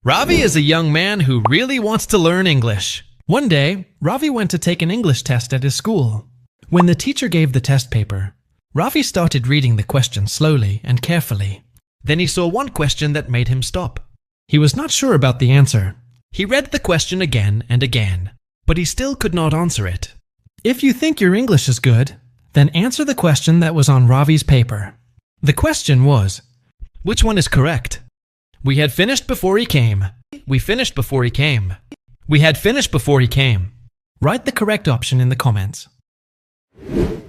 Ravi is a young man who really wants to learn English. One day, Ravi went to take an English test at his school. When the teacher gave the test paper, Ravi started reading the question slowly and carefully. Then he saw one question that made him stop. He was not sure about the answer. He read the question again and again, but he still could not answer it. If you think your English is good, then answer the question that was on Ravi's paper. The question was, which one is correct? We had finished before he came. We finished before he came. We had finished before he came. Write the correct option in the comments.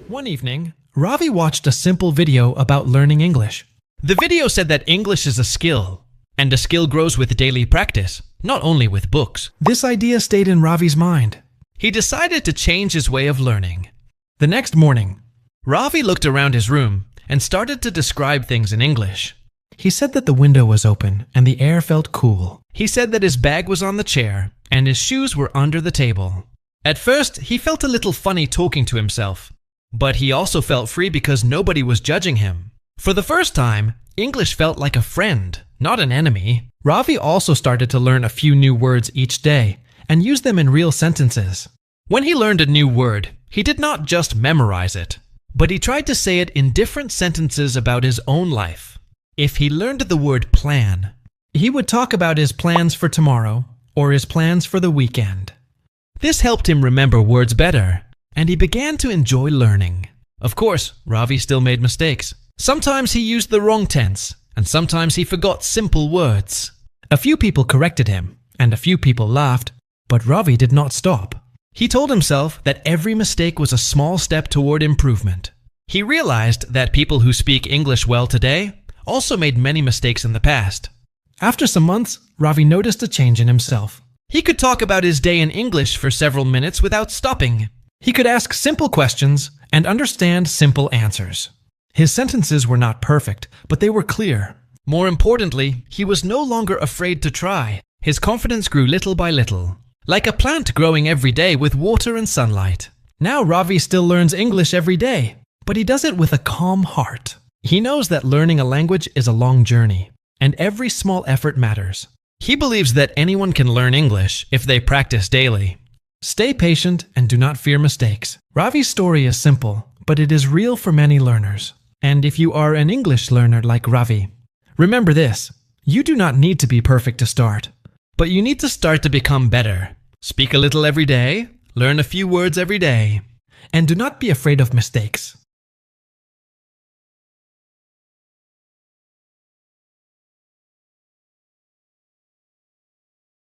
One evening, Ravi watched a simple video about learning English. The video said that English is a skill, and a skill grows with daily practice, not only with books. This idea stayed in Ravi's mind. He decided to change his way of learning. The next morning, Ravi looked around his room and started to describe things in English. He said that the window was open and the air felt cool. He said that his bag was on the chair and his shoes were under the table. At first, he felt a little funny talking to himself, but he also felt free because nobody was judging him. For the first time, English felt like a friend, not an enemy. Ravi also started to learn a few new words each day and use them in real sentences. When he learned a new word, he did not just memorize it, but he tried to say it in different sentences about his own life. If he learned the word plan, he would talk about his plans for tomorrow or his plans for the weekend. This helped him remember words better, and he began to enjoy learning. Of course, Ravi still made mistakes. Sometimes he used the wrong tense, and sometimes he forgot simple words. A few people corrected him, and a few people laughed, but Ravi did not stop. He told himself that every mistake was a small step toward improvement. He realized that people who speak English well today also made many mistakes in the past. After some months, Ravi noticed a change in himself. He could talk about his day in English for several minutes without stopping. He could ask simple questions and understand simple answers. His sentences were not perfect, but they were clear. More importantly, he was no longer afraid to try. His confidence grew little by little, like a plant growing every day with water and sunlight. Now Ravi still learns English every day, but he does it with a calm heart. He knows that learning a language is a long journey, and every small effort matters. He believes that anyone can learn English if they practice daily. Stay patient and do not fear mistakes. Ravi's story is simple, but it is real for many learners. And if you are an English learner like Ravi, remember this: you do not need to be perfect to start, but you need to start to become better. Speak a little every day, learn a few words every day, and do not be afraid of mistakes.